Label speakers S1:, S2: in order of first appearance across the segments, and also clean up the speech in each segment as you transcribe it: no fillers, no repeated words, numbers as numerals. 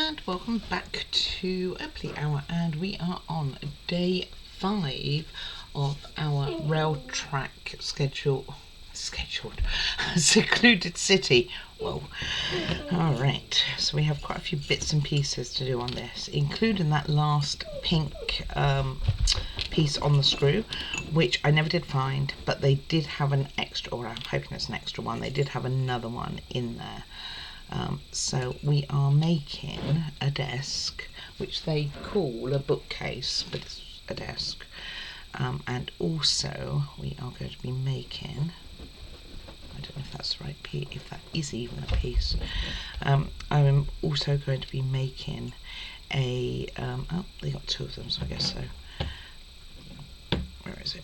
S1: and welcome back to Oakley Hour, and we are on day 5 of our rail track scheduled Secluded City. Whoa. Alright, so we have quite a few bits and pieces to do on this, including that last pink piece on the screw, which I never did find, but they did have an extra, or I'm hoping it's an extra one, they did have another one in there. So we are making a desk, which they call a bookcase, but it's a desk. And also we are going to be making, I don't know if that's the right piece, if that is even a piece. I'm also going to be making a, oh, they got 2 of them, so I guess so. Where is it?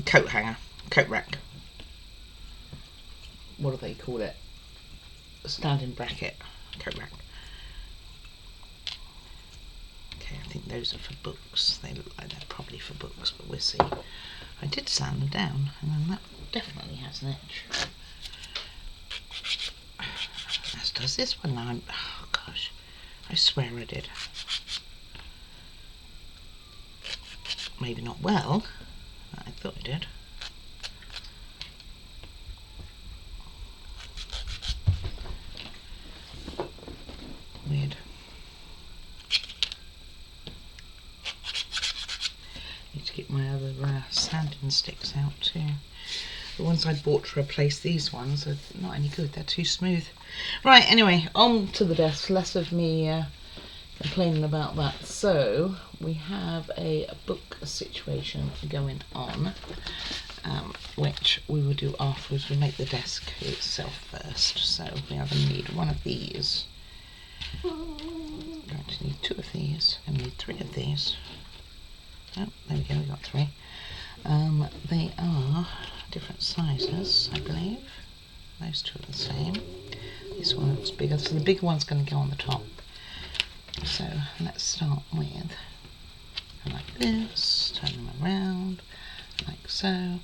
S1: Coat hanger, coat rack. What do they call it? Standing bracket, coat rack. Okay, I think those are for books. They look like they're probably for books, but we'll see. I did sand them down, and then that definitely has an edge. As does this one now. Oh gosh, I swear I did. Maybe not well. I thought I did. Weird. Need to get my other sanding sticks out too. The ones I bought to replace these ones are not any good, they're too smooth. Right, anyway, on to the desk. Less of me complaining about that. So we have a book situation going on, which we will do afterwards. We'll make the desk itself first. So we are going to need one of these. Going to need 2 of these. Going to need 3 of these. Oh, there we go, we got 3. They are different sizes, I believe. Those 2 are the same. This one looks bigger, so the bigger one's going to go on the top. So let's start with like this, turn them around like so,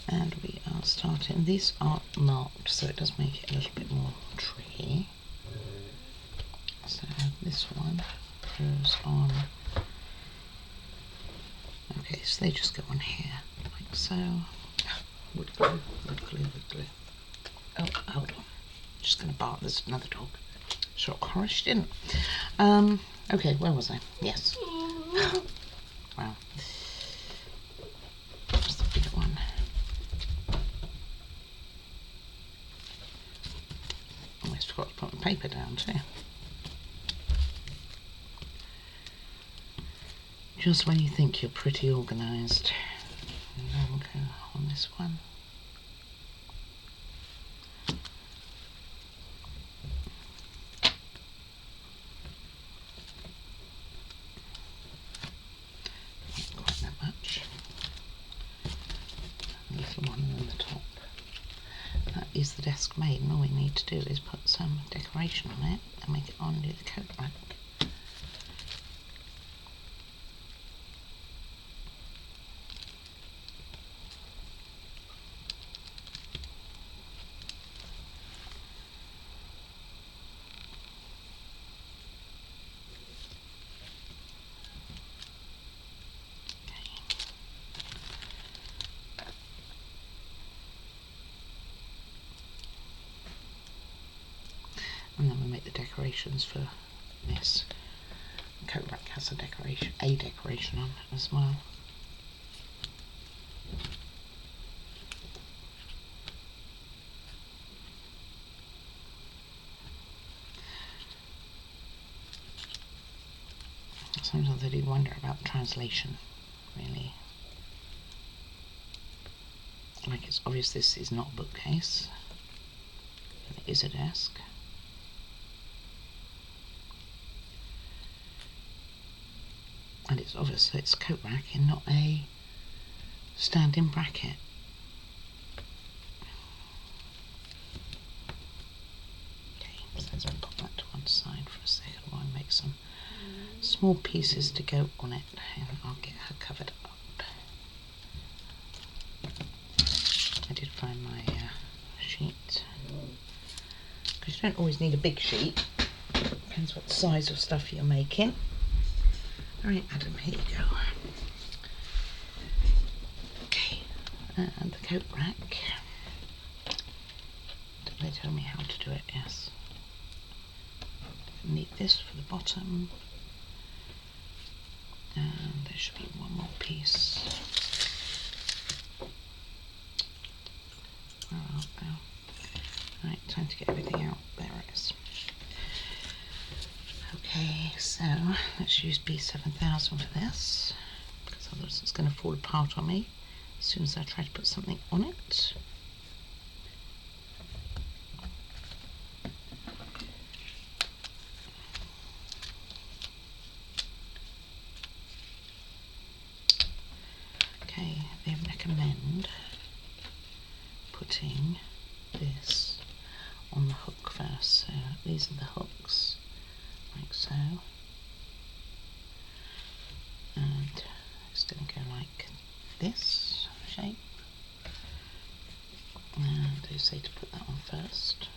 S1: and we are starting. These are marked, so it does make it a little bit more tricky. So this one goes on. Okay, so they just go on here, like so. Wood glue, wood glue, wood glue. Oh, hold on. Just going to bark. There's another dog. Shock horror, she didn't. Okay, where was I? Yes. Wow. That's the bigger one. Almost forgot to put the paper down too. Just when you think you're pretty organised. And then go on this one. Not quite that much. A little one on the top. That is the desk made, and all we need to do is put some decoration on it and make it onto the coat rack. And then we'll make the decorations for this. The coat rack has a decoration on as well. Sometimes I do wonder about the translation, really. Like, it's obvious this is not a bookcase, but it is a desk. And it's obvious that it's a coat rack and not a standing bracket. Okay, so let's pop that to one side for a second while I make some small pieces to go on it, and I'll get her covered up. I did find my sheet, because you don't always need a big sheet. Depends what size of stuff you're making. Alright, Adam, here you go. Okay, and the coat rack. Did they tell me how to do it? Yes. Need this for the bottom. And there should be one more piece. Right, time to get everything out. There it is. Okay, so let's use B7000 for this, because otherwise it's going to fall apart on me as soon as I try to put something on it. Okay, they recommend putting this on the hook first, so these are the hooks, like so, and it's going to go like this shape, and they say to put that on first,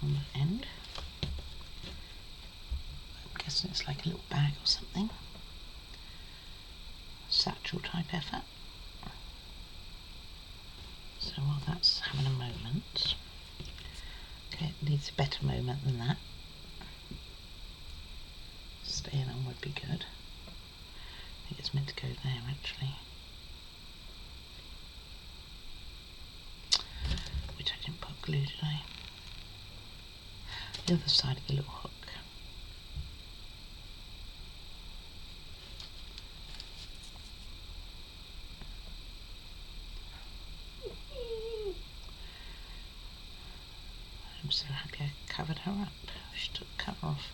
S1: on the end. I'm guessing it's like a little bag or something, satchel type effort. So while that's having a moment, okay, it needs a better moment than that. Staying on would be good. I think it's meant to go there actually. Which I didn't put glue, did I? The other side of the little hook. I'm so happy I covered her up. She took the cover off.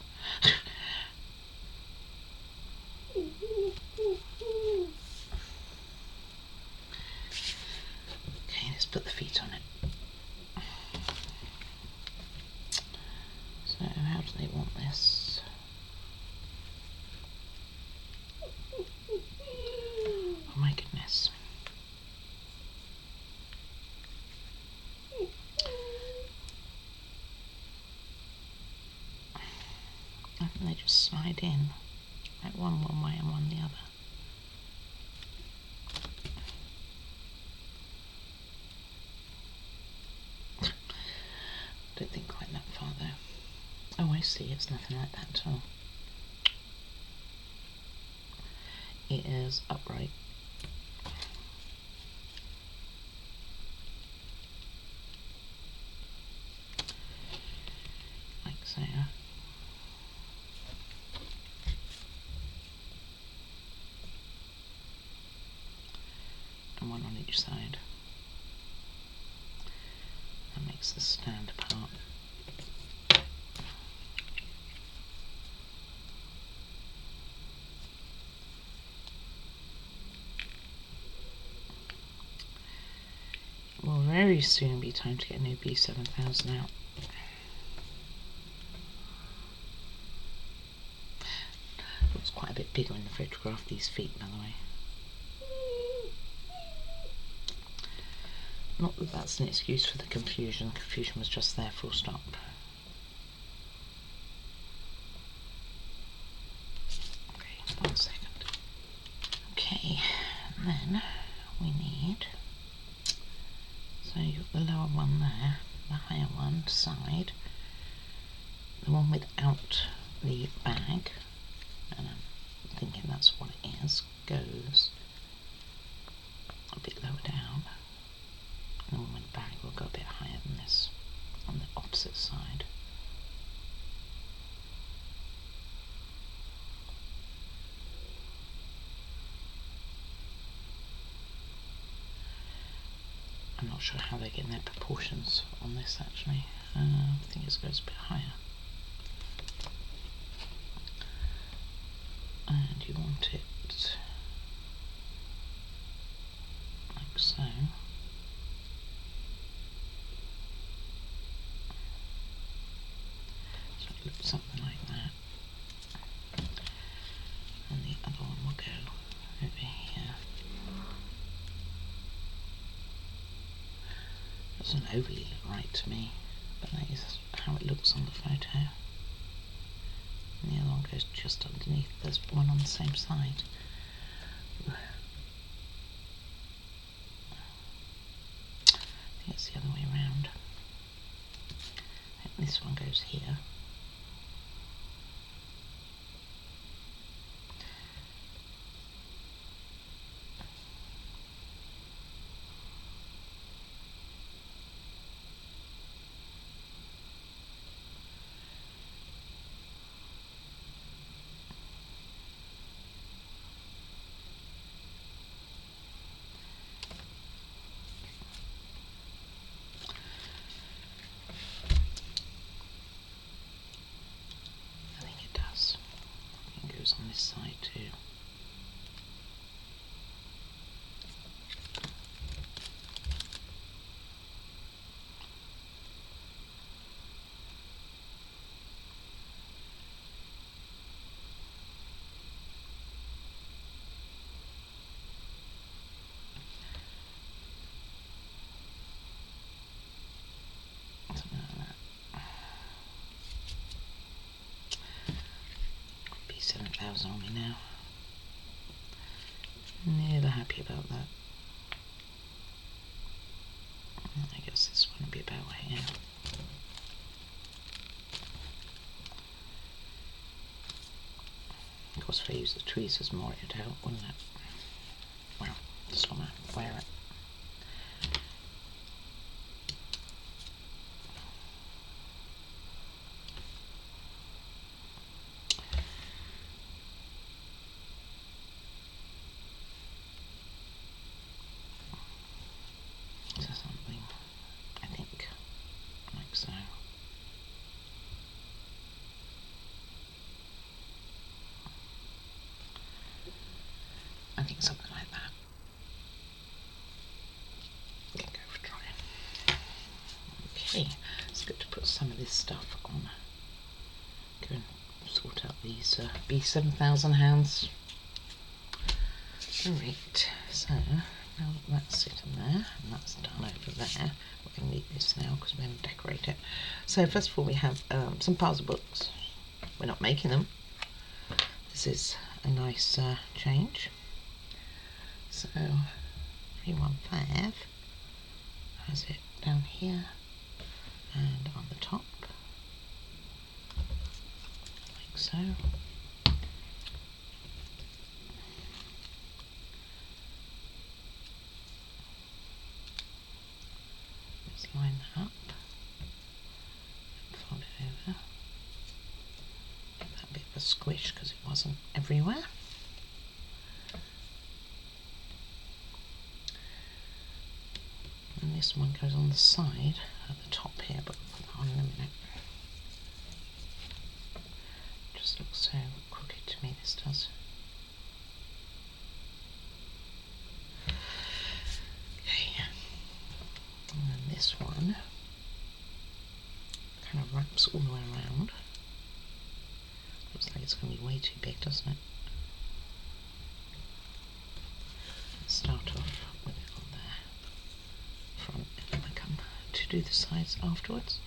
S1: Okay, let's put the feet on it. So how do they want this? Oh my goodness. I think they just slide in, like one way and one the other. Don't think quite that far though. Oh, I see, it's nothing like that at all. It is upright. Like so. And one on each side. That makes the stand apart. It will very soon be time to get a new B7000 out. Looks quite a bit bigger in the photograph, these feet, by the way. Not that that's an excuse for the confusion. The confusion was just there, full stop. Okay, 1 second. Okay, and then we need, so you've got the lower one there, the higher one side, the one without the bag, and I'm thinking that's what it is, goes a bit lower down. The one with the bag will go a bit higher than this on the opposite side. I'm not sure how they're getting their proportions on this actually. I think it goes a bit higher. And you want it like so. So it looks something like that. And the other one will go over here. Doesn't overly look right to me, but that is how it looks on the photo. just underneath. There's one on the same side. I think it's the other way around. I think this one goes here. On this side too. Something like that. Be 7,000 on me now. Never happy about that. I guess this one will be about here. Of course, if I use the tweezers more, it'd help, wouldn't it? Well, just want to wear it. Something, I think, like so. I think something like that. Can go for trying. Okay, it's good to put some of this stuff on. Go and sort out these B7000 hands. Alright, so now that that's sitting there, and that's done over there, we're going to need this now because we're going to decorate it. So first of all we have some puzzle books. We're not making them. This is a nice change. So 315 has it down here and on the top, like so. Line that up and fold it over. Give that a bit of a squish because it wasn't everywhere. And this one goes on the side at the top here, but we'll put that on in a minute. Just looks so crooked to me, this does. And then this one kind of wraps all the way around. Looks like it's going to be way too big, doesn't it? Let's start off with it on there, front, and then I come to do the sides afterwards.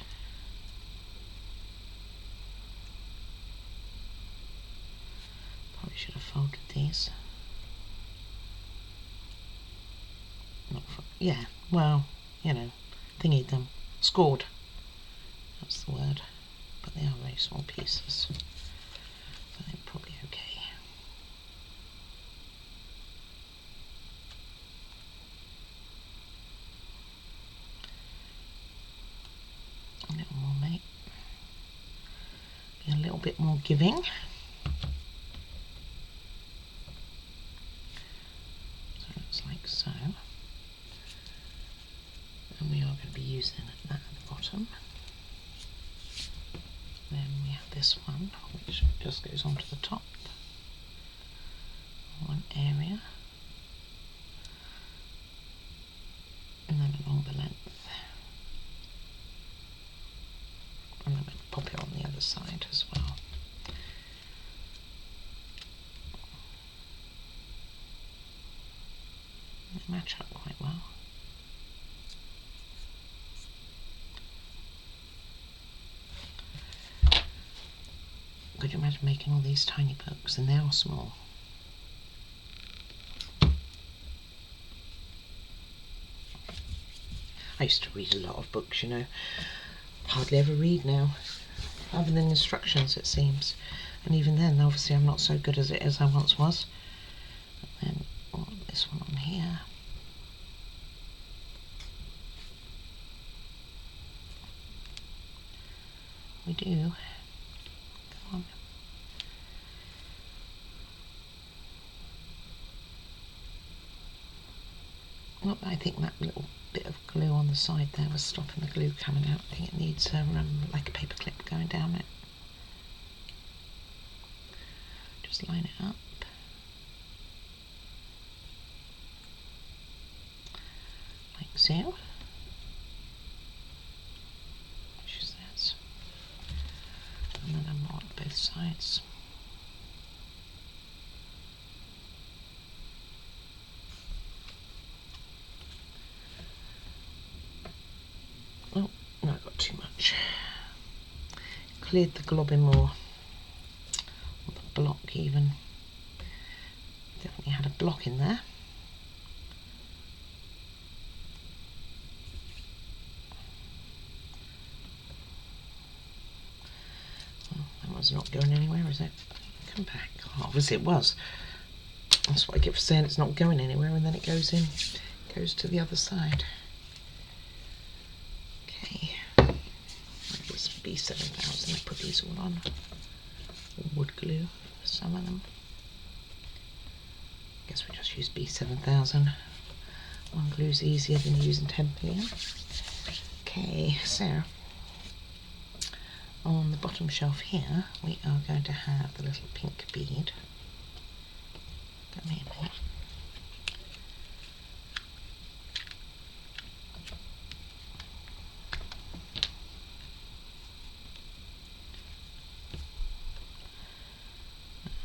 S1: Probably should have folded these. Not for, yeah, well, you know, thingied them, scored, that's the word, but they are very small pieces, so they're probably okay. A little more, mate, be a little bit more giving. So it looks like so. And we are going to be using that at the bottom. Then we have this one, which just goes onto the top. One area. And then along the length. And then we'll pop it on the other side as well. They match up quite well. Could you imagine making all these tiny books, and they are small? I used to read a lot of books, you know. Hardly ever read now, other than instructions, it seems. And even then, obviously, I'm not so good as it as I once was. And then this one on here. We do. Come on. Well, I think that little bit of glue on the side there was stopping the glue coming out. I think it needs like a paper clip going down it. Just line it up. Like so. Which is that. And then I mark both sides. Oh, no, I got too much. Cleared the glob in more. Or the block even. Definitely had a block in there. Well, that one's not going anywhere, is it? Come back. Oh, obviously it was. That's what I get for saying it's not going anywhere, and then it goes in, goes to the other side. Okay. This B7000, I put these all on. Wood glue for some of them. Guess we just use B7000. One glue's easier than using 10 Okay, so on the bottom shelf here we are going to have the little pink bead. Come here, mate.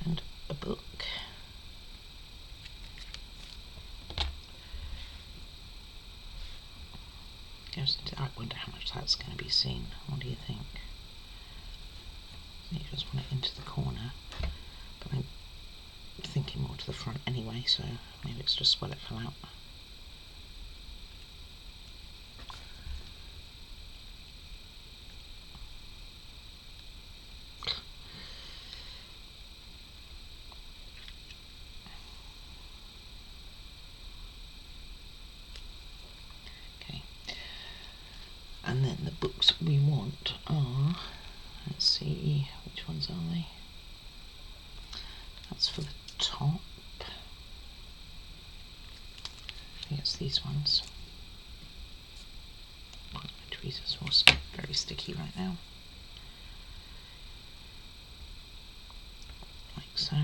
S1: And a book. I wonder how much that's going to be seen. What do you think? You just want it into the corner, but I'm thinking more to the front anyway, so maybe it's just well it fell out. Okay, and then the books we want are, let's see, which ones are they? That's for the top. I think it's these ones. My tweezers are very sticky right now. Like so.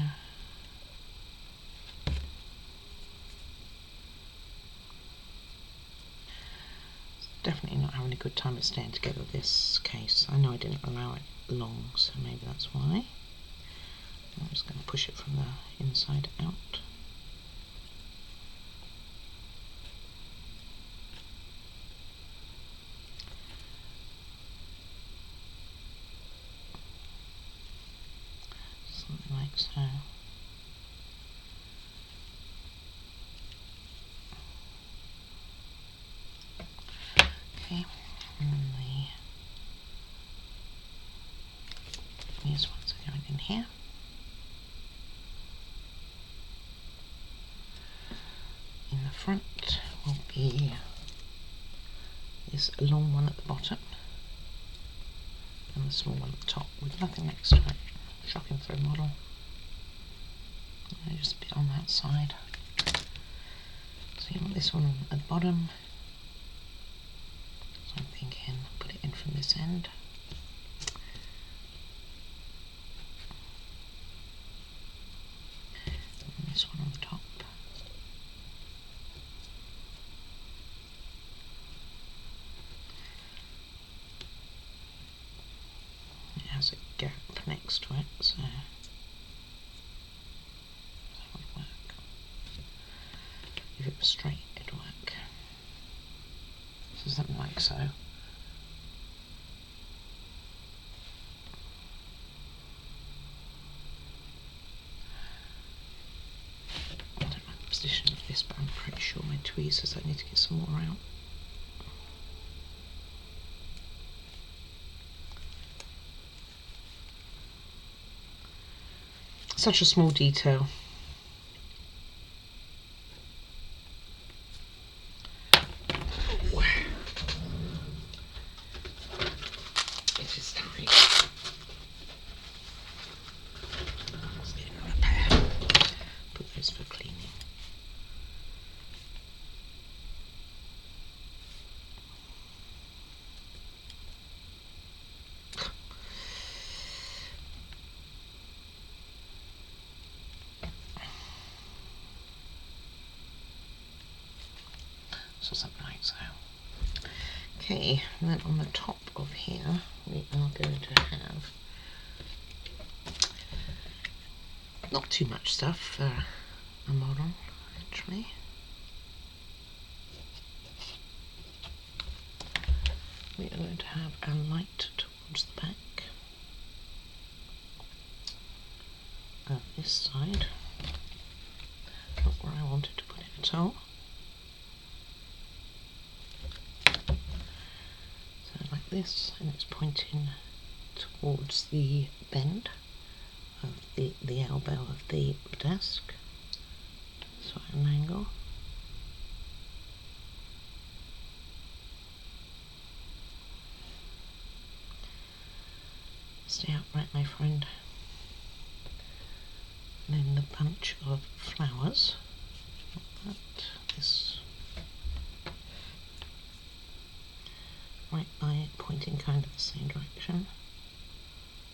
S1: It's definitely not having a good time at staying together, this case. I know I didn't allow it long, so maybe that's why. I'm just going to push it from the inside out. Something like so. Okay, and then these ones are going in here. In the front will be this long one at the bottom and the small one at the top with nothing next to it. Shocking for a model. Just a bit on that side. So you want this one at the bottom. So I'm thinking put it in from this end. And this one on the top. It has a gap next to it, so that would work. If it was straight, it'd work. So something like so. tweezers. I need to get some more out. Such a small detail. It is tight. Let's get another pair. Put those for cleaning. So something like so. Okay, and then on the top of here we are going to have not too much stuff for a model, actually. We are going to have a light towards the back of this side. Not where I wanted to put it at all. So like this, and it's pointing towards the bend of the elbow of the desk. So at an angle. Stay upright, my friend. And then the bunch of flowers. Like that. This right by it, pointing kind of the same direction.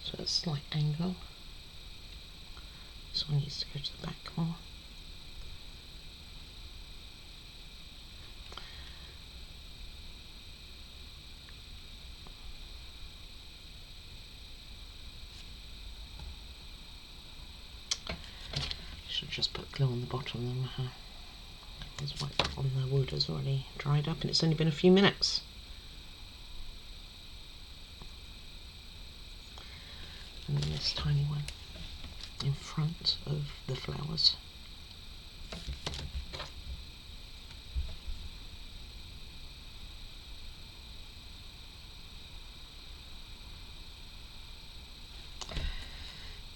S1: So a slight angle. This one needs to go to the back more. Should just put glue on the bottom. This white on the wood has already dried up, and it's only been a few minutes. And then this tiny one in front of the flowers.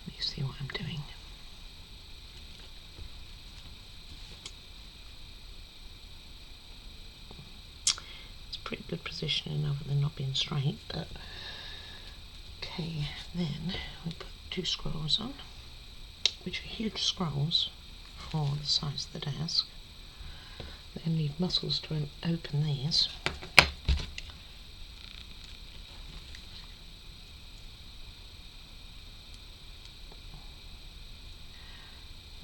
S1: You see what I'm doing. It's pretty good positioning other than not being straight, but okay, then we put 2 scrolls on, which are huge scrolls for the size of the desk. They need muscles to open these.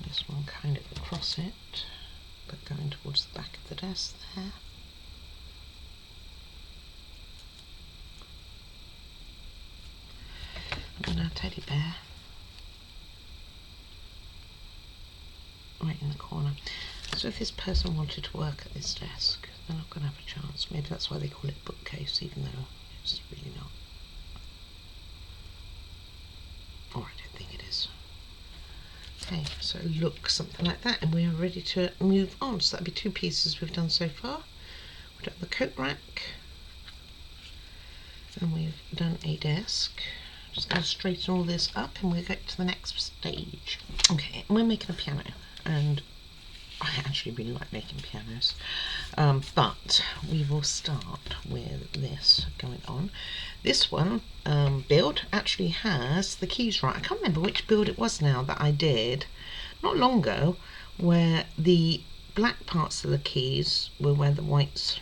S1: This one kind of across it, but going towards the back of the desk there. And our teddy bear right in the corner. So if this person wanted to work at this desk, they're not going to have a chance. Maybe that's why they call it bookcase, even though it's really not. Or I don't think it is. Okay, so look, something like that, and we are ready to move on. So that'll be 2 pieces we've done so far. We've done the coat rack, and we've done a desk. Just going to straighten all this up, and we'll get to the next stage. Okay, we're making a piano, and I actually really like making pianos, but we will start with this going on. This one build actually has the keys right. I can't remember which build it was now that I did not long ago, where the black parts of the keys were where the whites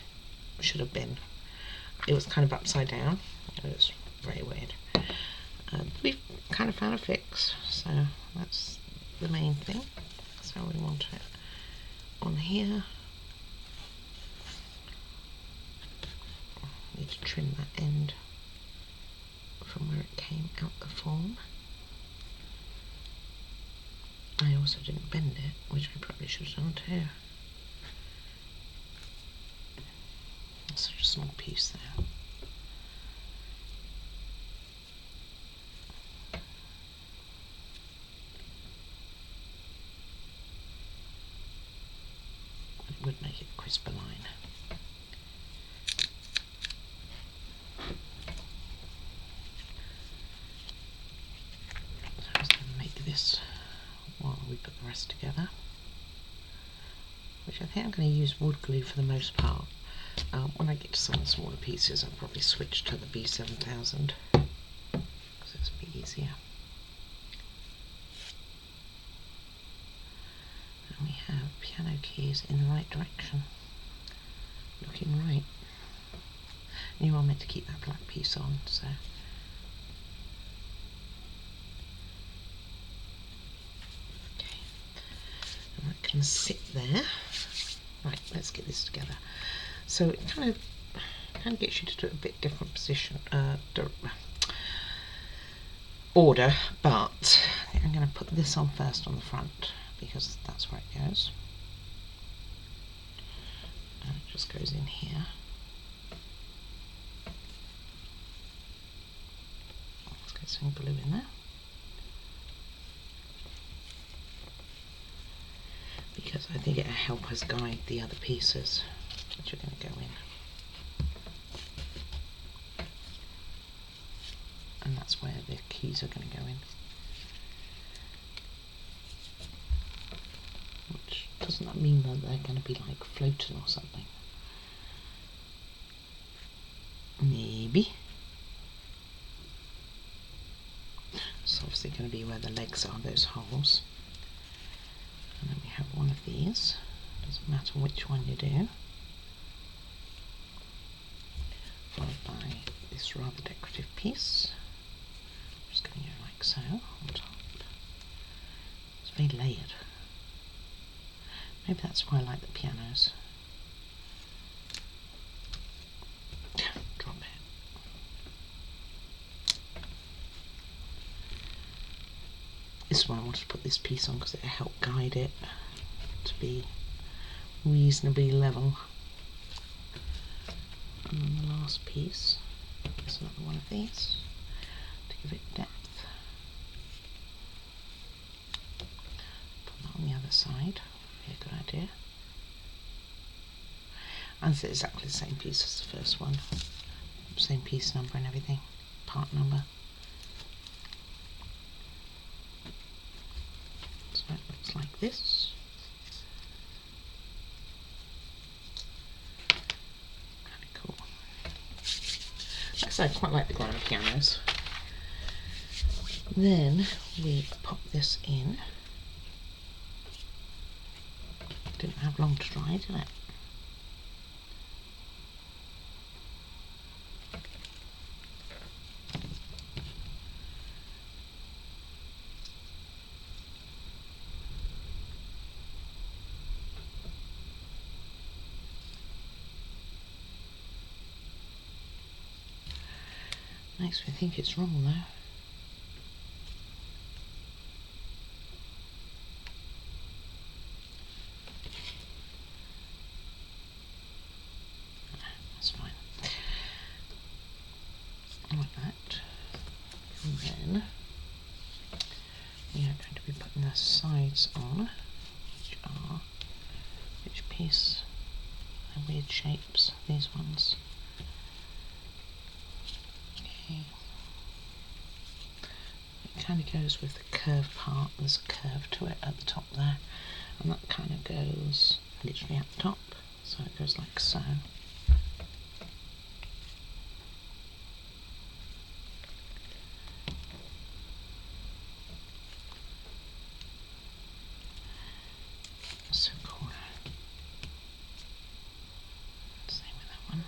S1: should have been. It was kind of upside down. It was very weird. We've kind of found a fix, so that's the main thing. So we want it on here. Need to trim that end from where it came out the form. I also didn't bend it, which I probably should have done too. Such a small piece there. Would make it clasper line. So I'm just going to make this while we put the rest together, which I think I'm going to use wood glue for the most part. When I get to some of the smaller pieces, I'll probably switch to the B7000 because it's a bit easier. And we have piano keys in the right direction, looking right. And you are meant to keep that black piece on, so. Okay, and that can sit there. Right, let's get this together. So it kind of gets you to do a bit different position, order, but I think I'm going to put this on first on the front because that's where it goes. And it just goes in here. Let's get some glue in there. Because I think it'll help us guide the other pieces which are going to go in. And that's where the keys are going to go in. Which doesn't that mean that they're going to be like floating or something? Maybe. It's obviously going to be where the legs are, those holes. And then we have one of these. Doesn't matter which one you do. Followed by this rather decorative piece. Just going to go like so on top. It's very layered. Maybe that's why I like the pianos. Drop it. This is why I wanted to put this piece on, because it'll help guide it to be reasonably level. And then the last piece is another one of these to give it depth. Put that on the other side. Be a good idea. And it's exactly the same piece as the first one. Same piece number and everything. Part number. So it looks like this. Kind of cool. Like I said, I quite like the grand pianos. Then we pop this in. Didn't have long to dry, did it? Makes me think it's wrong though. That's fine. Like that. And then we are going to be putting the sides on, which piece? They're weird shapes, these ones. Okay. It kind of goes with the curved part. There's a curve to it at the top there, and that kind of goes literally at the top, so it goes like so. So cool. Same with that one.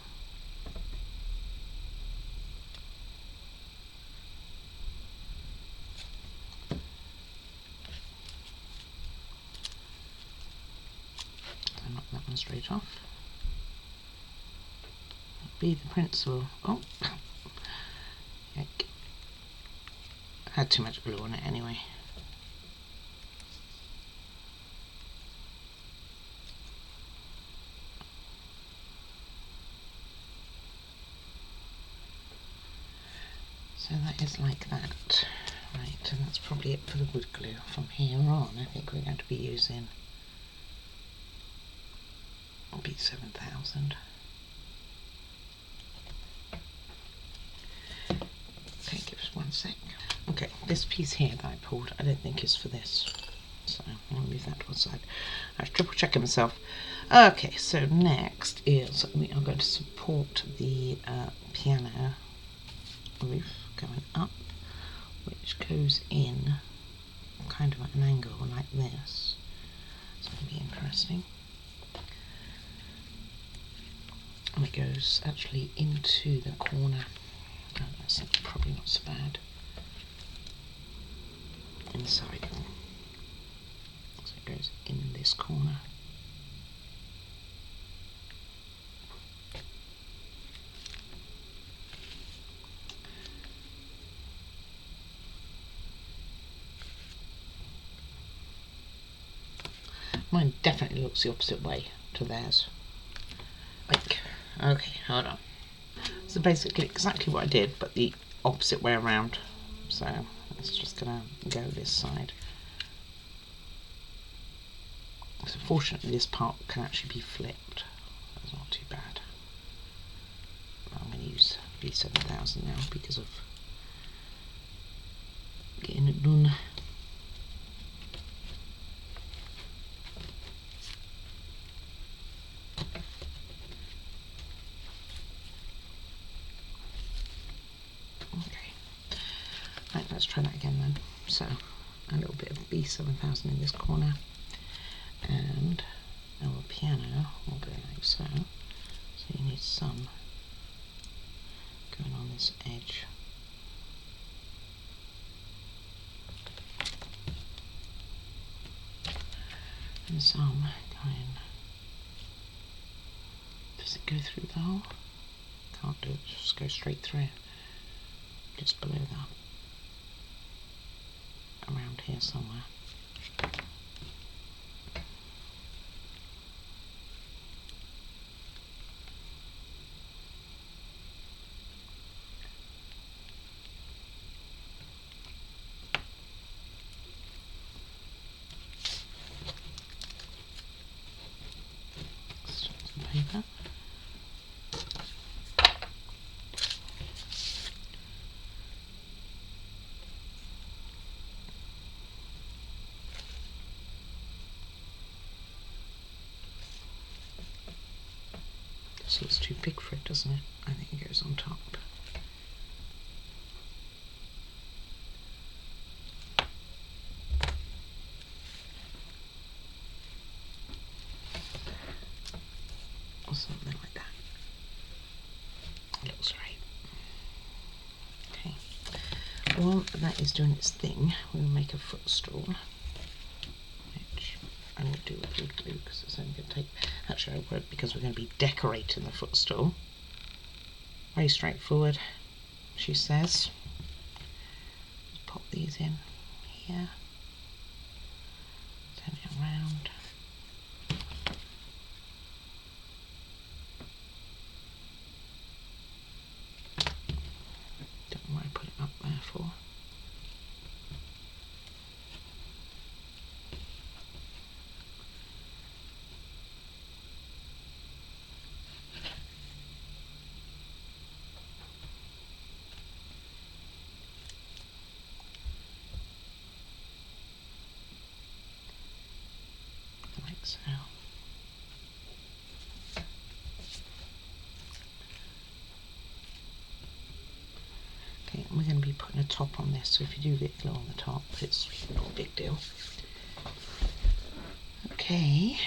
S1: So knock that one straight off. Be the principle. Oh, yuck. I had too much glue on it anyway. So that is like that. Right, and that's probably it for the wood glue. From here on, I think we're going to be using I'll be 7,000. Okay, give us 1 sec. Okay, this piece here that I pulled, I don't think is for this. So I'll leave that to one side. I was triple checking myself. Okay, so next is we are going to support the piano roof going up, which goes in kind of at an angle like this. It's going to be interesting. And it goes actually into the corner. Oh, that's probably not so bad. Inside. So it goes in this corner. Mine definitely looks the opposite way to theirs. Like, okay, hold on. So basically exactly what I did, but the opposite way around. So it's just gonna go this side. So fortunately this part can actually be flipped. That's not too bad. I'm going to use B7000 now because of getting it done. Okay, right, let's try that again then. So a little bit of B7000 in this corner, and our piano will go like so. So you need some going on this edge. And some going. Does it go through the hole? Can't do it, just go straight through. Just below that. Around here somewhere. Some paper. This looks too big for it, doesn't it? I think it goes on top. Or something like that. It looks great. Okay. While that is doing its thing, we'll make a footstool, which I won't do with wood glue because it's only going to take. Actually, I won't because we're going to be decorating the footstool. Very straightforward, she says. Just pop these in here, turn it around. Don't know why I put it up there for. Like so. Okay, and we're going to be putting a top on this, so if you do get glue on the top, it's not a big deal. Okay.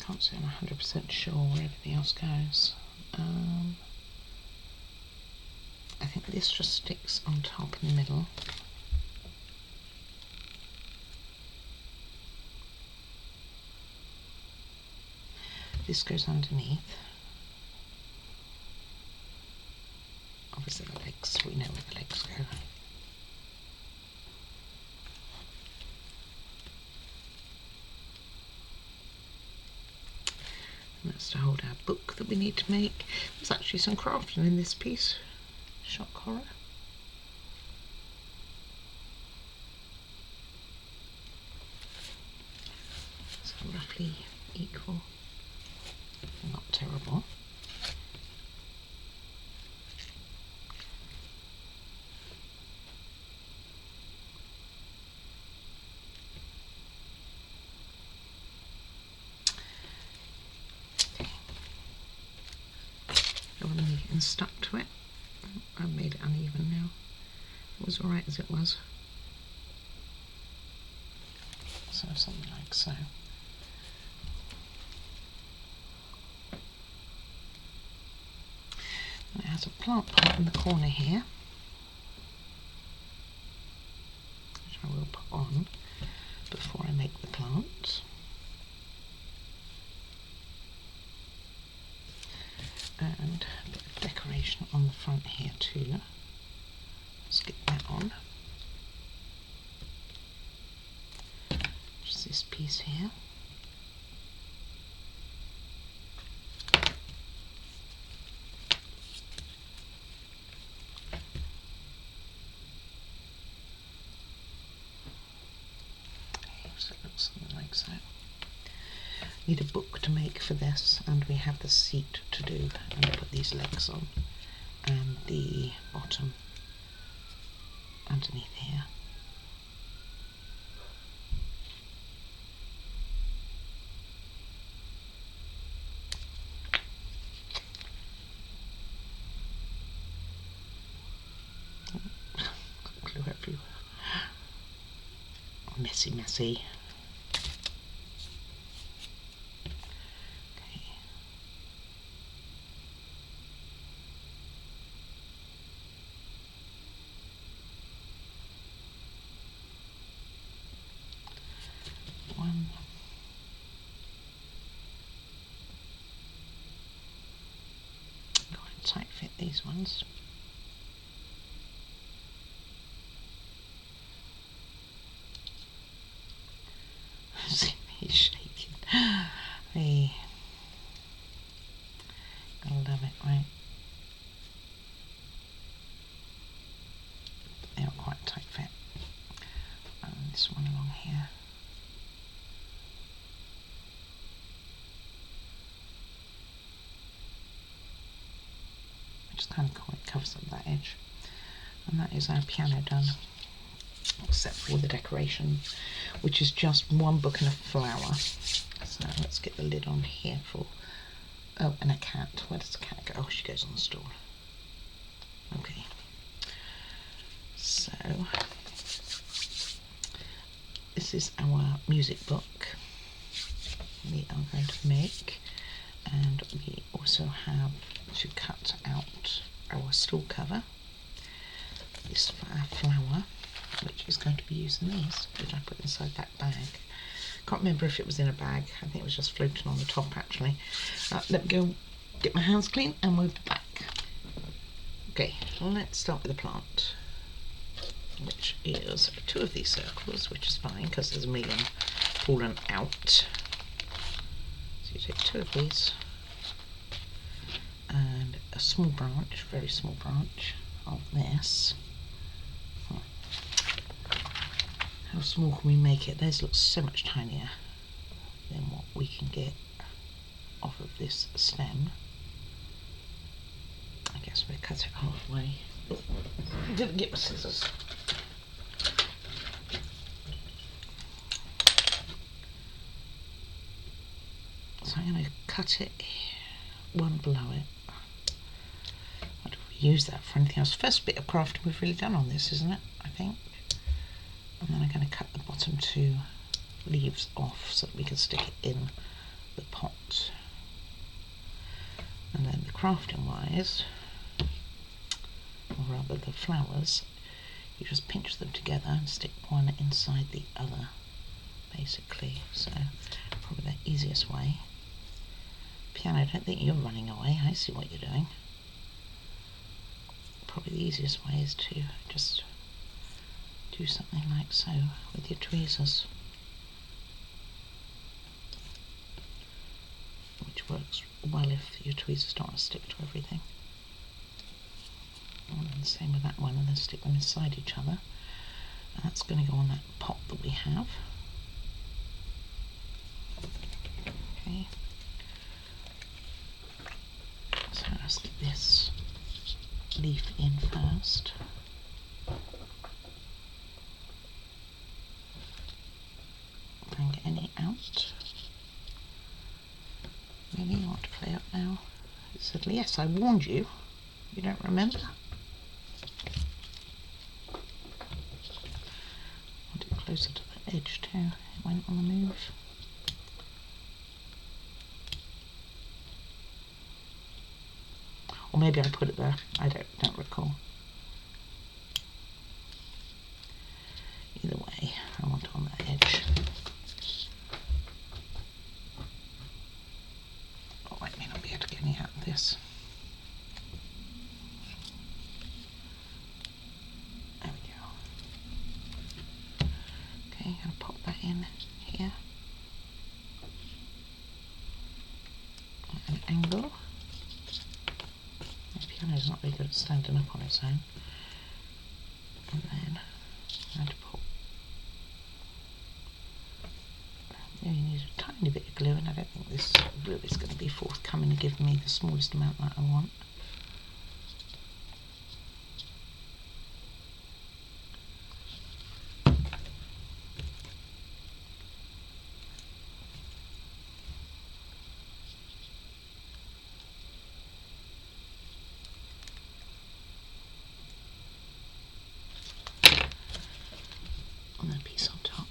S1: Can't say I'm 100% sure where everything else goes. I think this just sticks on top in the middle. This goes underneath. Obviously the legs, we know where the legs go. And that's to hold our book that we need to make. There's actually some crafting in this piece. Shock horror. roughly equal. Not terrible. Don't want to be getting stuck to it. I've made it uneven now. It was alright as it was. So something like so. And it has a plant pot in the corner here, which I will put on before I make the plant. And a bit of decoration on the front here too. Let's get that on. Just this piece here. So it looks something like so. Need a book to make for this, and we have the seat to do, and put these legs on and the bottom underneath here. Got glue everywhere. Messy, messy. One. Go and tight fit these ones. See me shaking. Hey. I love it, right? They are quite a tight fit. And this one along here. Which is kind of cool, it covers up that edge. And that is our piano done, except for the decoration, which is just one book and a flower. So let's get the lid on here for, oh, and a cat. Where does the cat go? Oh, she goes on the stool. Okay. So this is our music book we are going to make, and we also have to cut out our stool cover. This for our flower, which is going to be using these, which I put inside that bag. Can't remember if it was in a bag. I think it was just floating on the top actually. Let me go get my hands clean and we'll be back. Okay, let's start with the plant, which is 2 of these circles, which is fine because there's a million fallen out. So you take 2 of these and a small branch, very small branch of this. How small can we make it? Theirs looks so much tinier than what we can get off of this stem. I guess we'll cut it halfway. I didn't get my scissors. So I'm going to cut it one below it. I don't use that for anything else. First bit of crafting we've really done on this, isn't it? I think. And then I'm going to cut the bottom 2 leaves off so that we can stick it in the pot. And then the crafting wise, or rather the flowers, you just pinch them together and stick one inside the other, basically. So probably the easiest way. Piano, I don't think you're running away. I see what you're doing. Probably the easiest way is to just do something like so with your tweezers, which works well if your tweezers don't want to stick to everything. And then the same with that one, and then stick them inside each other. And that's going to go on that pot that we have. leaf in first. Don't get any out. Really, you want to play up now? It said, yes, I warned you. You don't remember? Want it closer to the edge too. It went on the move. Or maybe I put it there. I don't recall. Either way, I want it on the edge. Oh, I may not be able to get any out of this. There we go. Okay, I'll pop that in here. At an angle. The piano's not very good at standing up on its own. And then I'd put. You need a tiny bit of glue, and I don't think this glue is going to be forthcoming to give me the smallest amount that I want. And then a piece on top.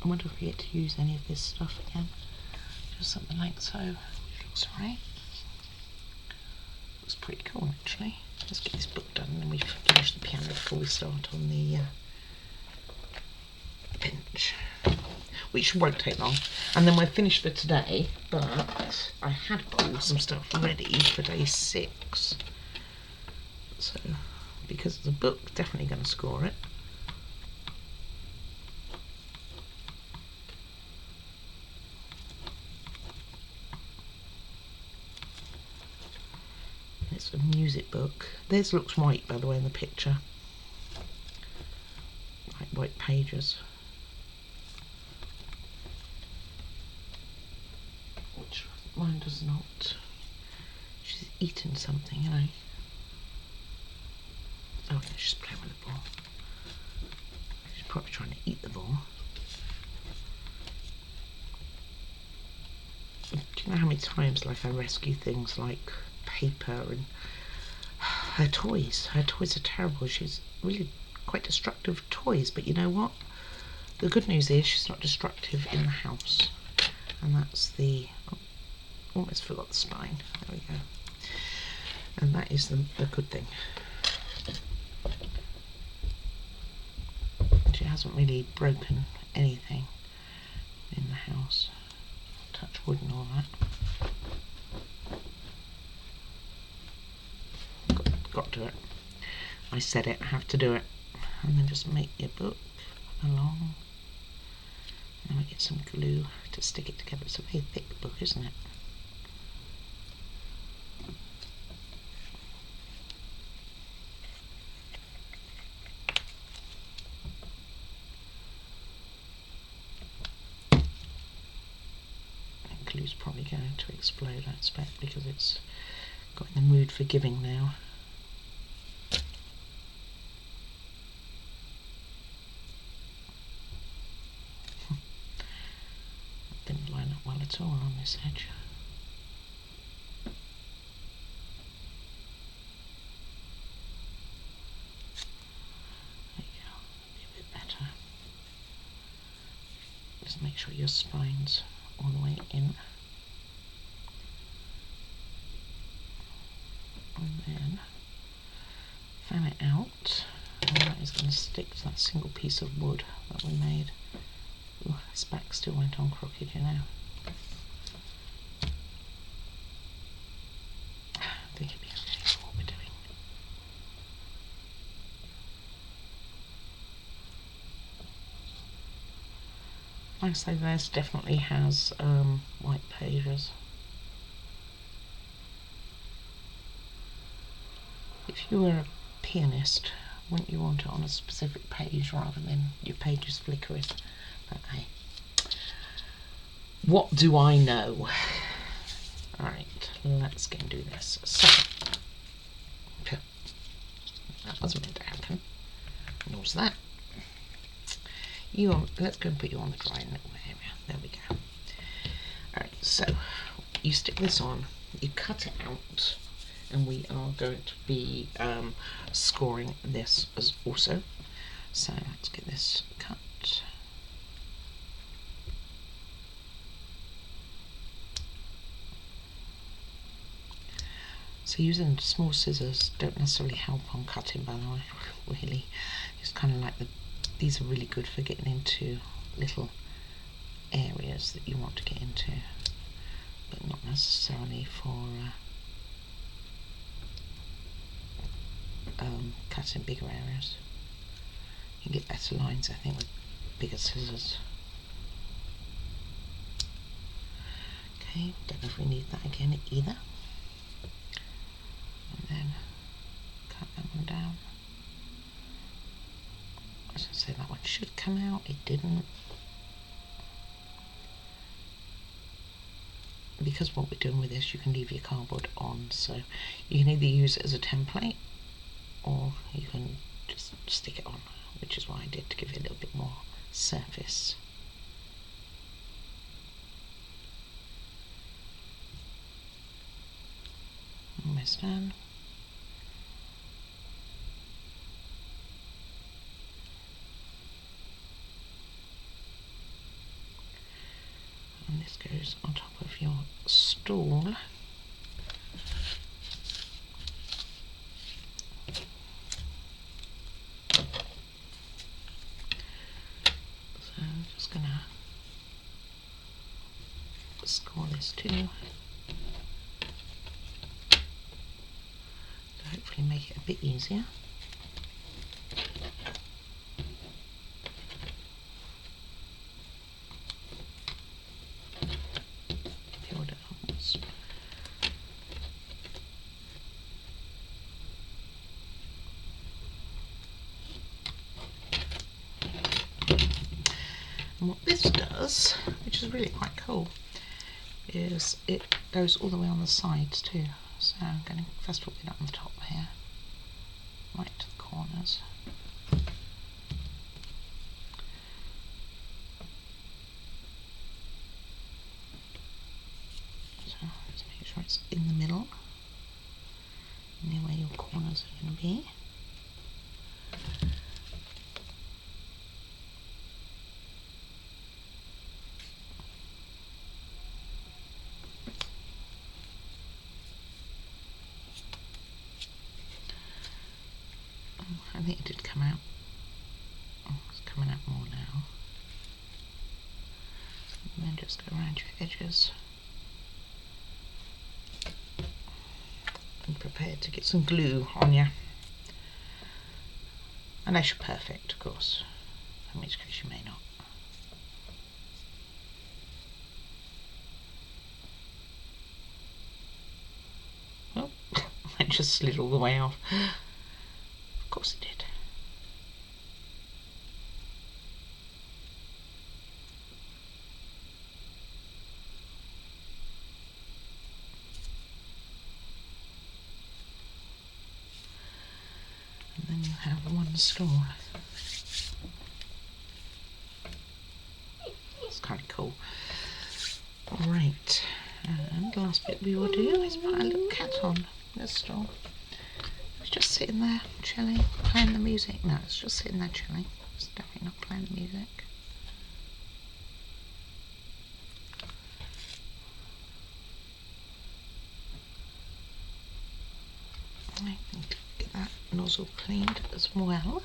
S1: I wonder if we get to use any of this stuff again. Just something like so, which looks alright. Looks pretty cool actually. Let's get this book done and then we finish the piano before we start on the bench. Which won't take long. And then we're finished for today, but I had pulled some stuff ready for day 6. So, because the book, definitely going to score it. It's a music book. This looks white, by the way, in the picture. Like white pages. Which mine does not. She's eaten something, you know. Oh, yeah, she's playing with the ball. She's probably trying to eat the ball. Do you know how many times, like, I rescue things like paper and her toys? Her toys are terrible. She's really quite destructive of toys, but you know what? The good news is she's not destructive in the house. And that's the... Oh, almost forgot the spine. There we go. And that is the good thing. She hasn't really broken anything in the house. Touch wood and all that. Got to it. I said it, I have to do it. And then just make your book along. And then we get some glue to stick it together. It's a very thick book, isn't it? Glue's probably going to explode, I expect, because it's got in the mood for giving now. Didn't line up well at all on this edge. There you go, be a bit better. Just make sure your spine's all the way in. And then fan it out, and that is going to stick to that single piece of wood that we made. Ooh, this back still went on crooked, you know. I think it'd be okay for what we're doing. Like I say, this definitely has white pages. If you were a pianist, wouldn't you want it on a specific page rather than your pages flickering? But hey, what do I know? Alright, let's go and do this. So, that wasn't meant to happen. Nor was that. Let's go and put you on the drying little area. There we go. Alright, so you stick this on, you cut it out, and we are going to be scoring this as also. So let's get this cut. So using small scissors don't necessarily help on cutting, by the way, really. It's kind of like these are really good for getting into little areas that you want to get into, but not necessarily for cutting bigger areas. You can get better lines, I think, with bigger scissors. Okay, don't know if we need that again either. And then cut that one down. I was going to say that one should come out, it didn't. Because what we're doing with this, you can leave your cardboard on, so you can either use it as a template or you can just stick it on, which is what I did to give it a little bit more surface. Almost done. And this goes on top of your stool. So I'm just gonna score this too. To hopefully make it a bit easier. And what this does, which is really quite cool, is it goes all the way on the sides too. So I'm going to first of all get up on the top here, right to the corners. So just make sure it's in the middle, near where your corners are going to be. I think it did come out. Oh, it's coming out more now. And then just go around your edges. And prepare to get some glue on you. Unless you're perfect, of course. In which case you may not. Oh, I just slid all the way off. Of course it did. And then you have one stool. It's kind of cool. Right, and the last bit we will do is put a little cat on this stool. It's just sitting there chilling, playing the music. No, it's just sitting there chilling. It's definitely not playing the music. I can get that nozzle cleaned as well.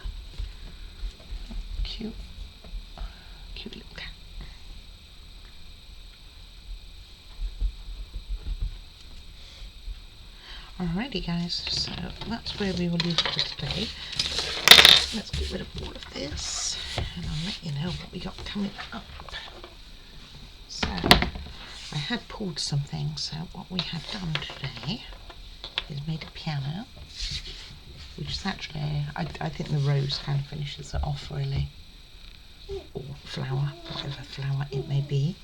S1: Cute, cute little cat. Alrighty guys, so that's where we will leave it for today. Let's get rid of all of this and I'll let you know what we got coming up. So, I had pulled something, so what we have done today is made a piano. which is actually, I think the rose kind of finishes it off really, or flower, whatever flower it may be.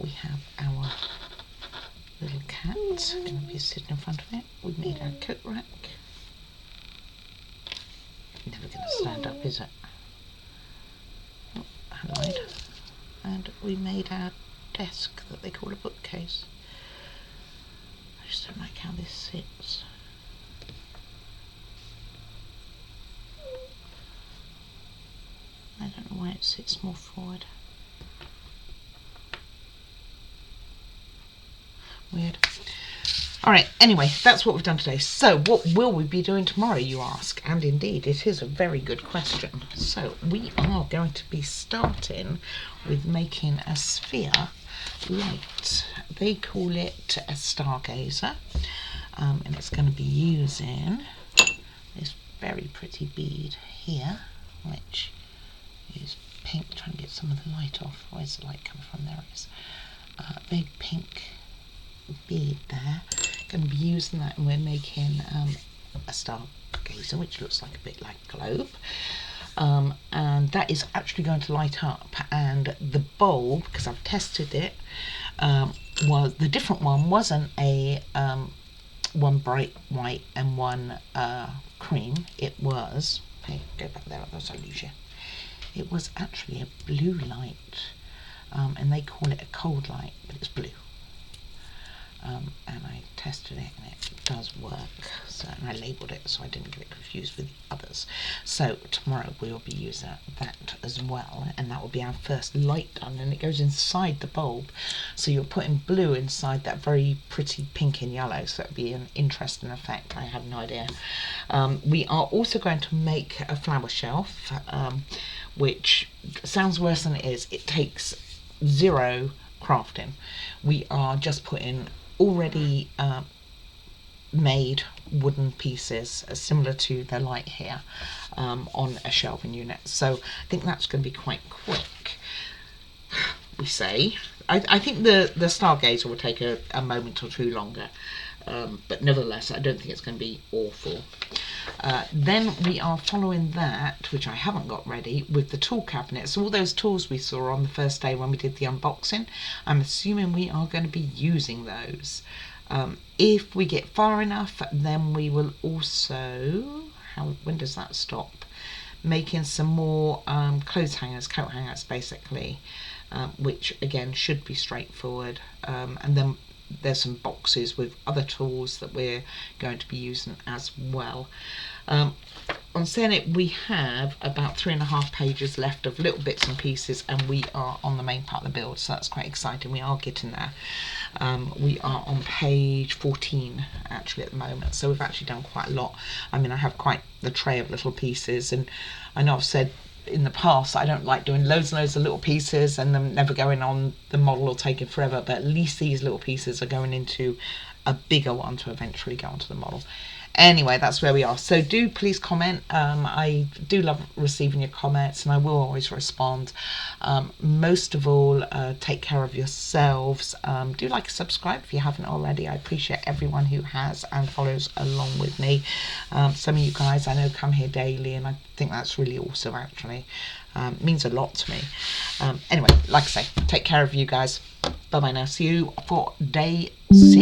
S1: We have our little cat going to be sitting in front of it. We've made our coat rack. Never going to stand up, is it? Oh, I lied. And we made our desk that they call a bookcase. I just don't like how this sits. I don't know why it sits more forward. Weird. Alright, anyway, that's what we've done today. So, what will we be doing tomorrow, you ask? And indeed, it is a very good question. So, we are going to be starting with making a sphere light. They call it a stargazer. And it's going to be using this very pretty bead here, which is pink. Trying to get some of the light off. Where's the light coming from? There it is. Big pink bead there. Going to be using that, and we're making a stargazer, which looks like a bit like a globe. And that is actually going to light up, and the bulb, because I've tested it, was the different one wasn't a one bright white and one cream. It was, hey, go back there, otherwise I'll lose you. It was actually a blue light, and they call it a cold light, but it's blue. And I tested it and it does work, so, and I labelled it so I didn't get it confused with the others. So tomorrow we will be using that as well, and that will be our first light done, and it goes inside the bulb, so you're putting blue inside that very pretty pink and yellow, so it'll be an interesting effect. I have no idea. We are also going to make a flower shelf, which sounds worse than it is. It takes zero crafting. We are just putting already made wooden pieces similar to the light here on a shelving unit, so I think that's going to be quite quick, we say. I think the stargazer will take a moment or two longer, but nevertheless I don't think it's going to be awful. Then we are following that, which I haven't got ready, with the tool cabinet. So all those tools we saw on the first day when we did the unboxing, I'm assuming we are going to be using those. If we get far enough, then we will also, when does that stop? Making some more clothes hangers, coat hangers basically, which again should be straightforward. And then there's some boxes with other tools that we're going to be using as well. On saying it, we have about 3.5 pages left of little bits and pieces, and we are on the main part of the build, so that's quite exciting. We are getting there. We are on page 14 actually at the moment, so we've actually done quite a lot. I mean, I have quite the tray of little pieces, and I know I've said in the past I don't like doing loads and loads of little pieces and them never going on the model or taking forever, but at least these little pieces are going into a bigger one to eventually go onto the model. Anyway, that's where we are. So do please comment. I do love receiving your comments, and I will always respond. Most of all, take care of yourselves. Do like and subscribe if you haven't already. I appreciate everyone who has and follows along with me. Some of you guys I know come here daily, and I think that's really awesome actually. It means a lot to me. Anyway, like I say, take care of you guys. Bye bye now. See you for day 6.